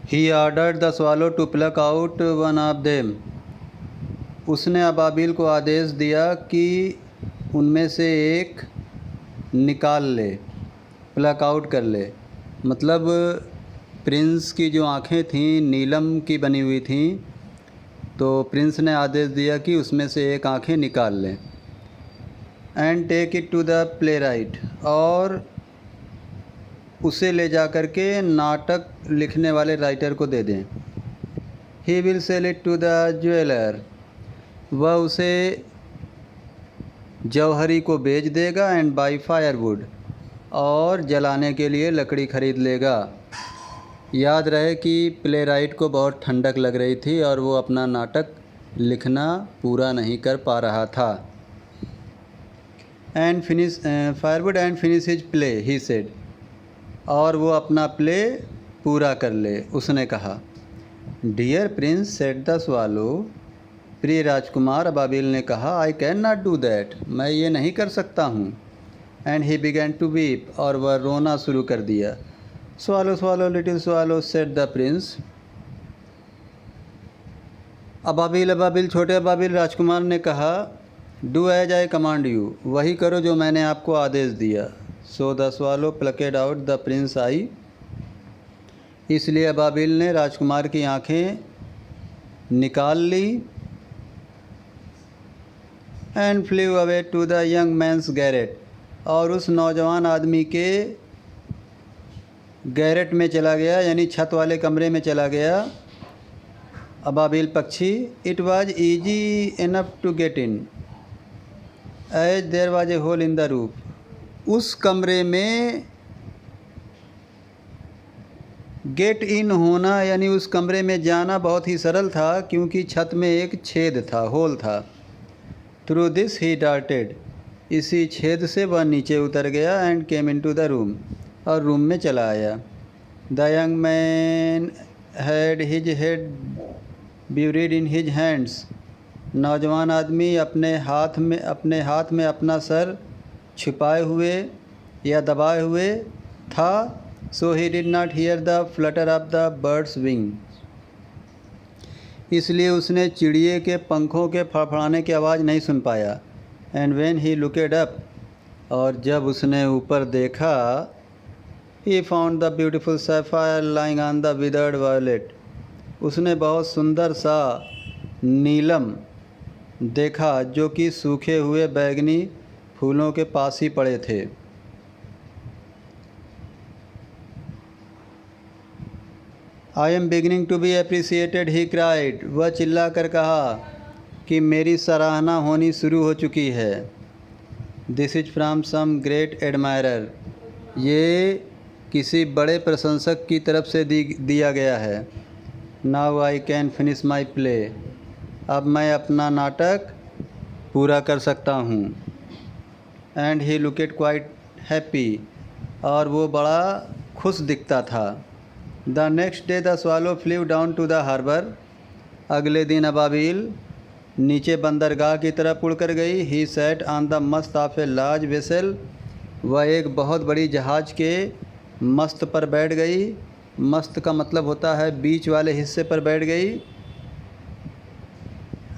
He ordered the swallow to pluck out one of them. उसने अबाबिल को आदेश दिया कि उनमें से एक निकाल ले, प्लक आउट कर ले। मतलब प्रिंस की जो आँखें थीं नीलम की बनी हुई थीं, तो प्रिंस ने आदेश दिया कि उसमें से एक आँखें निकाल लें। And take it to the playwright, और उसे ले जा कर के नाटक लिखने वाले राइटर को दे दें। He will sell it to the jeweller, वह उसे जौहरी को बेच देगा। एंड बाई फायरवुड, और जलाने के लिए लकड़ी ख़रीद लेगा। याद रहे कि प्ले राइट को बहुत ठंडक लग रही थी और वो अपना नाटक लिखना पूरा नहीं कर पा रहा था। And finish firewood and finish his play, he said, और वो अपना प्ले पूरा कर ले, उसने कहा। Dear prince said the swallow, प्रिय राजकुमार, अबाबिल ने कहा, I can not do that, मैं ये नहीं कर सकता हूँ। And he began to weep, और वह रोना शुरू कर दिया। Swallow swallow little swallow said the prince, अबाबिल अबाबिल, छोटे अबाबिल, राजकुमार ने कहा, do as I command you, वही करो जो मैंने आपको आदेश दिया। So the swallow plucked out the prince eye, इसलिए अबाबिल ने राजकुमार की आँखें निकाल ली। And flew away to the young man's garret, और उस नौजवान आदमी के गैरेट में चला गया, यानी छत वाले कमरे में चला गया अबाबिल पक्षी। It was easy enough to get in as there was a hole in the roof, उस कमरे में गेट इन होना यानी उस कमरे में जाना बहुत ही सरल था, क्योंकि छत में एक छेद था, होल था। थ्रू दिस ही डार्टेड, इसी छेद से वह नीचे उतर गया। And came in to the room, और रूम में चला आया। The young man had his head buried in his hands, नौजवान आदमी अपने हाथ में अपना सर छिपाए हुए या दबाए हुए था। So he did not hear the flutter of the bird's wing, इसलिए उसने चिड़िए के पंखों के फड़फड़ाने की आवाज़ नहीं सुन पाया। And when he looked up, और जब उसने ऊपर देखा, he found the beautiful sapphire lying on the withered violet, उसने बहुत सुंदर सा नीलम देखा जो कि सूखे हुए बैगनी फूलों के पास ही पड़े थे। I am beginning to be appreciated, he cried, वह चिल्ला कर कहा कि मेरी सराहना होनी शुरू हो चुकी है। This is from some great admirer, ये किसी बड़े प्रशंसक की तरफ से दिया गया है। Now I can finish my play, अब मैं अपना नाटक पूरा कर सकता हूँ। And he looked quite happy, और वो बड़ा खुश दिखता था। The next day the swallow flew down to the harbour, अगले दिन अबाबिल नीचे बंदरगाह की तरफ उड़ कर गई। ही सैट ऑन द मस्त ऑफ ए लार्ज वेसल, वह एक बहुत बड़ी जहाज़ के मस्त पर बैठ गई। मस्त का मतलब होता है बीच वाले हिस्से पर बैठ गई।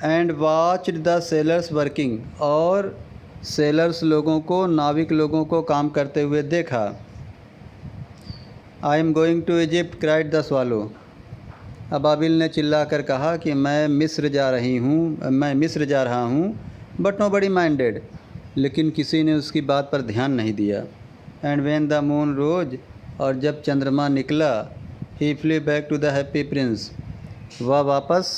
And watched the sailors working, और सेलर्स लोगों को, नाविक लोगों को काम करते हुए देखा। I am going to Egypt cried the swallow, अबाबिल ने चिल्ला कर कहा कि मैं मिस्र जा रहा हूँ। बट नो बडी माइंडेड, लेकिन किसी ने उसकी बात पर ध्यान नहीं दिया। And when the moon rose, और जब चंद्रमा निकला, he flew back to the happy prince, वह वापस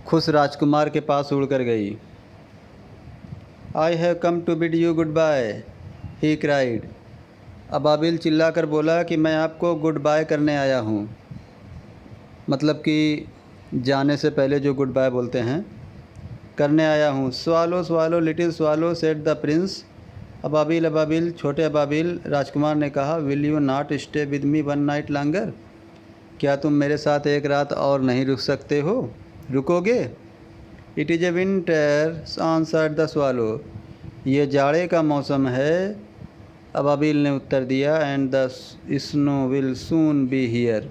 खुश राजकुमार के पास उड़ कर गई। I have come to bid you goodbye, he cried, अबाबिल चिल्ला कर बोला कि मैं आपको गुड बाय करने आया हूँ, मतलब कि जाने से पहले जो गुड बाय बोलते हैं, करने आया हूँ। Swallow swallow little swallow said the prince, अबाबिल अबाबिल, छोटे अबाबिल, राजकुमार ने कहा, will you not stay with me one night longer, क्या तुम मेरे साथ एक रात और नहीं रुक सकते हो, रुकोगे? It is a winter answered the swallow, ये जाड़े का मौसम है, अबाबिल ने उत्तर दिया। And the snow will soon be here,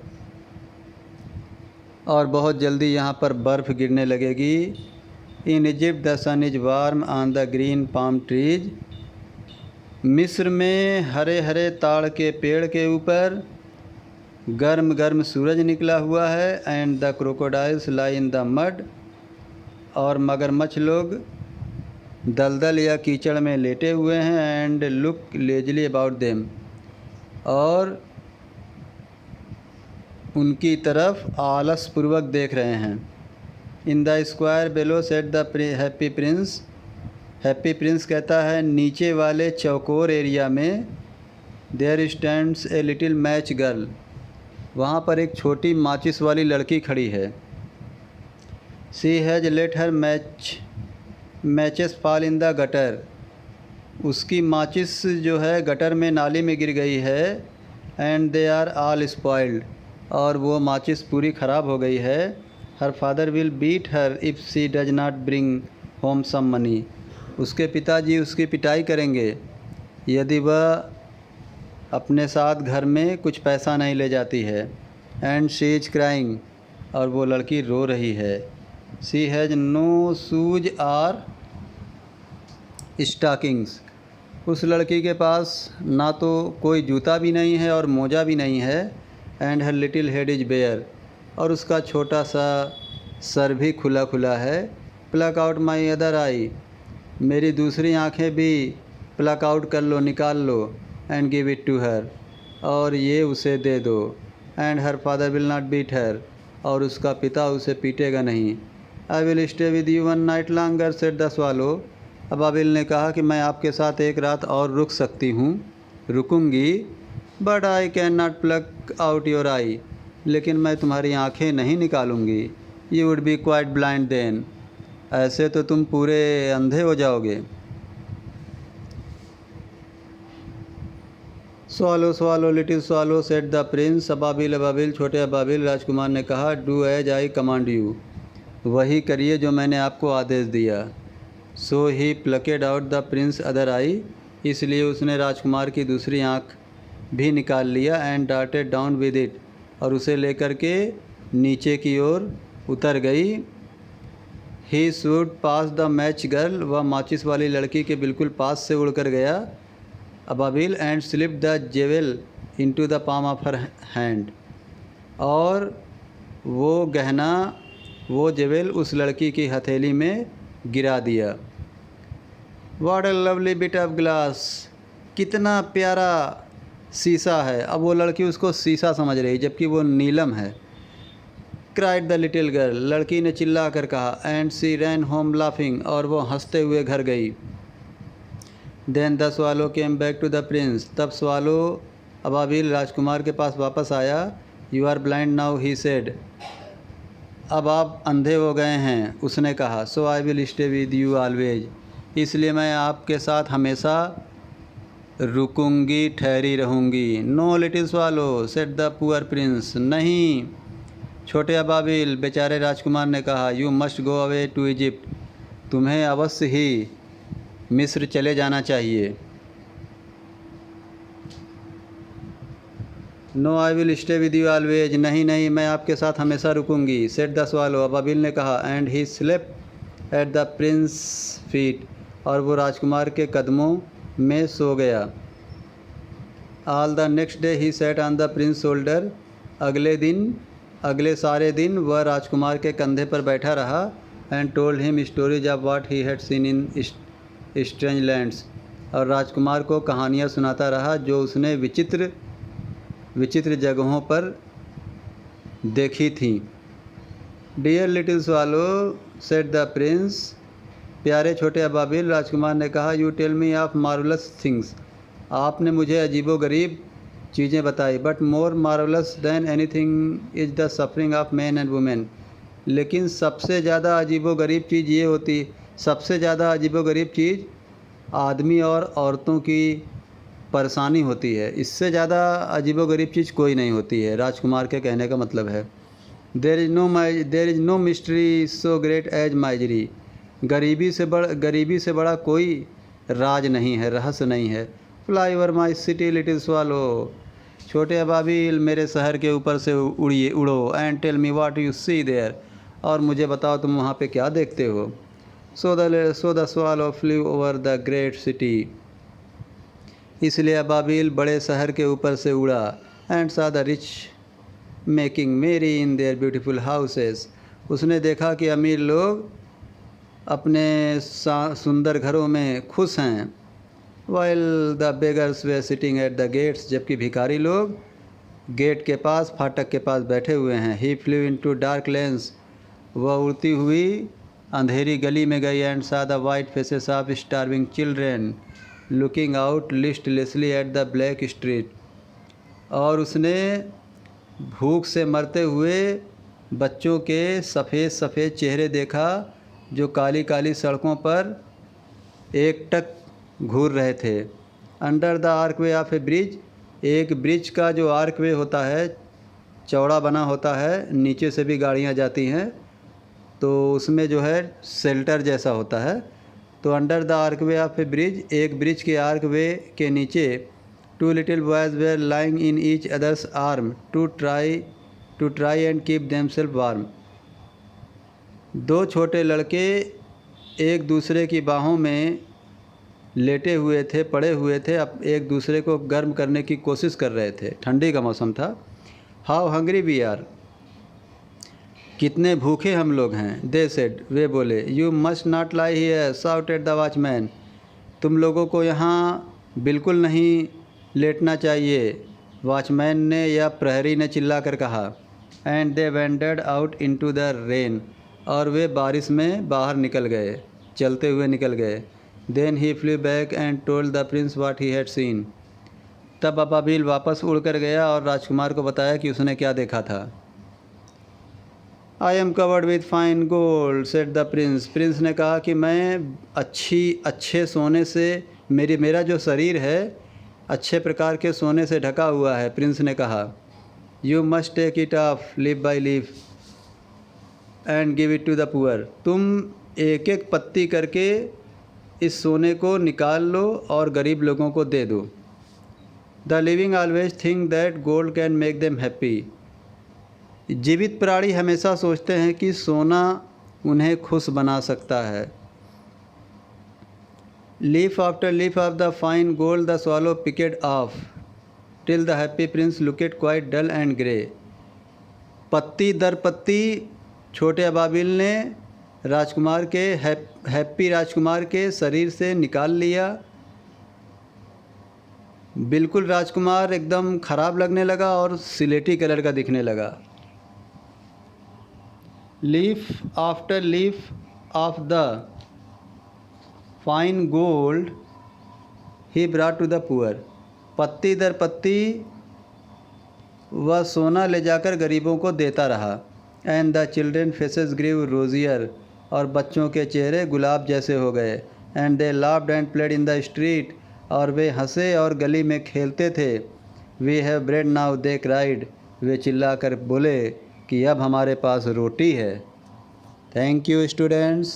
और बहुत जल्दी यहाँ पर बर्फ़ गिरने लगेगी। In Egypt the sun is warm on the green palm trees. मिस्र में हरे हरे ताड़ के पेड़ के ऊपर गर्म गर्म सूरज निकला हुआ है। And the crocodiles lie in the mud. और मगरमच्छ लोग दलदल या कीचड़ में लेटे हुए हैं। And look lazily about them, और उनकी तरफ आलसपूर्वक देख रहे हैं। In the square below said the happy prince. Happy prince कहता है, नीचे वाले चौकोर एरिया में there stands a little match girl. वहाँ पर एक छोटी माचिस वाली लड़की खड़ी है। She has let her matches fall in the gutter. उसकी माचिस जो है गटर में, नाली में गिर गई है। And they are all spoiled, और वो माचिस पूरी ख़राब हो गई है। Her father will beat her if she does not bring home some money. उसके पिताजी उसकी पिटाई करेंगे यदि वह अपने साथ घर में कुछ पैसा नहीं ले जाती है। एंड शी इज़ क्राइंग, और वो लड़की रो रही है। She has no shoes or stockings. उस लड़की के पास ना तो कोई जूता भी नहीं है और मोजा भी नहीं है। And her little head is bare, और उसका छोटा सा सर भी खुला खुला है। Pluck out my other eye. मेरी दूसरी आँखें भी प्लक आउट कर लो, निकाल लो। And give it to her, और ये उसे दे दो। And her father will not beat her, और उसका पिता उसे पीटेगा नहीं। I will stay with you one night longer said the swallow. अबाबिल ने कहा कि मैं आपके साथ एक रात और रुक सकती हूँ, रुकूंगी। But I can not pluck out your eye. लेकिन मैं तुम्हारी आँखें नहीं निकालूंगी। You would be quite blind then. ऐसे तो तुम पूरे अंधे हो जाओगे। Swallow swallow little swallow said the prince. अबाबिल अबाबिल, छोटे अबाबिल, राजकुमार ने कहा, do as I command you. वही करिए जो मैंने आपको आदेश दिया। So he plucked out the prince other eye. इसलिए उसने राजकुमार की दूसरी आँख भी निकाल लिया। And darted down with it, और उसे लेकर के नीचे की ओर उतर गई। He should pass the match girl. वह माचिस वाली लड़की के बिल्कुल पास से उड़कर गया। अबाबिल and slip the jewel into the palm of her hand. और वो गहना, वो जेवेल उस लड़की की हथेली में गिरा दिया। What A lovely bit of glass. कितना प्यारा शीशा है। अब वो लड़की उसको शीशा समझ रही, जबकि वो नीलम है। Cried the little girl. लड़की ने चिल्ला कर कहा। And she ran home laughing, और वो हंसते हुए घर गई। Then the swallow came back to the prince. तब स्वालो अबाबिल राजकुमार के पास वापस आया। You are blind now, he said. अब आप अंधे हो गए हैं, उसने कहा। So I will stay with you always. इसलिए मैं आपके साथ हमेशा रुकूंगी, ठहरी रहूँगी। Know little swallow said the poor prince. नहीं छोटे अबाबिल, बेचारे राजकुमार ने कहा। You must go away to Egypt. तुम्हें अवश्य ही मिस्र चले जाना चाहिए। No I will stay with you always. नहीं नहीं, मैं आपके साथ हमेशा रुकूंगी। सेड द स्वालो, अबाबिल ने कहा। And he slept at the prince feet, और वो राजकुमार के कदमों में सो गया। All the next day he sat on the Prince shoulder. अगले सारे दिन वह राजकुमार के कंधे पर बैठा रहा। And told him stories of what he had seen in strange lands, और राजकुमार को कहानियाँ सुनाता रहा जो उसने विचित्र जगहों पर देखी थी। Dear little swallow said the prince. प्यारे छोटे अबाबिल, राजकुमार ने कहा। You tell me of marvellous things. आपने मुझे अजीबोगरीब चीज़ें बताई। But more marvellous than anything is the suffering of man and women. लेकिन सबसे ज़्यादा अजीबोगरीब चीज़ ये होती, सबसे ज़्यादा अजीबोगरीब चीज़ आदमी और औरतों की परेशानी होती है। इससे ज़्यादा अजीबोगरीब चीज़ कोई नहीं होती है, राजकुमार के कहने का मतलब है। There is no mystery so great as misery. गरीबी से बड़ा कोई राज नहीं है, रहस्य नहीं है। Fly over my city little swallow. छोटे अबाबिल मेरे शहर के ऊपर से उड़िए उड़ो and tell me what you see there, और मुझे बताओ तुम वहाँ पे क्या देखते हो। So the swallow flew over the great city, इसलिए अबाबिल बड़े शहर के ऊपर से उड़ा। And saw the rich making मेरी इन देयर ब्यूटीफुल हाउसेस, उसने देखा कि अमीर लोग अपने सुंदर घरों में खुश हैं। While the beggars way sitting at the gates, जबकि भिखारी लोग गेट के पास, फाटक के पास बैठे हुए हैं। He flew into dark lanes, वह उड़ती हुई अंधेरी गली में गई। And saw the white faces of starving children looking out listlessly at the black street, और उसने भूख से मरते हुए बच्चों के सफ़ेद सफ़ेद चेहरे देखा जो काली काली सड़कों पर एकटक घूर रहे थे। Under the archway of a bridge, एक ब्रिज का जो आर्कवे होता है, चौड़ा बना होता है, नीचे से भी गाड़ियाँ जाती हैं, तो उसमें जो है शेल्टर जैसा होता है। तो under the archway of a bridge, एक ब्रिज के आर्कवे के नीचे, two little boys were lying in each others arm to try and keep themself warm, दो छोटे लड़के एक दूसरे की बाहों में लेटे हुए थे, पड़े हुए थे, अब एक दूसरे को गर्म करने की कोशिश कर रहे थे। ठंडी का मौसम था। हाउ हंग्री वी आर, कितने भूखे हम लोग हैं। दे सेड, वे बोले। You must not lie here shouted the watchman, तुम लोगों को यहाँ बिल्कुल नहीं लेटना चाहिए, वॉचमैन ने या प्रहरी ने चिल्ला कर कहा। And they wondered out into the rain, और वे बारिश में बाहर निकल गए, चलते हुए निकल गए। Then he flew back and told the prince what he had seen, तब अबाबिल वापस उड़ कर गया और राजकुमार को बताया कि उसने क्या देखा था। I am covered with fine gold said the Prince, Prince ने कहा कि मैं अच्छे सोने से, मेरा जो शरीर है अच्छे प्रकार के सोने से ढका हुआ है। प्रिंस ने कहा, you must take it off leaf by leaf and give it to the poor, तुम एक एक पत्ती करके इस सोने को निकाल लो और गरीब लोगों को दे दो। The living always think that gold can make them happy, जीवित प्राणी हमेशा सोचते हैं कि सोना उन्हें खुश बना सकता है। Leaf after leaf of the fine gold the swallow picked off till the happy prince looked quite dull and grey, पत्ती दर पत्ती छोटे अबाबिल ने राजकुमार के हैप्पी राजकुमार के शरीर से निकाल लिया। बिल्कुल राजकुमार एकदम ख़राब लगने लगा और सिलेटी कलर का दिखने लगा। Leaf after leaf of the fine gold he brought to the poor, पत्ती दर पत्ती वह सोना ले जाकर गरीबों को देता रहा। And the children faces grew rosier, और बच्चों के चेहरे गुलाब जैसे हो गए। And they laughed and played in the street, और वे हंसे और गली में खेलते थे। We have bread now they cried, वे चिल्ला कर बोले कि अब हमारे पास रोटी है। Thank you students.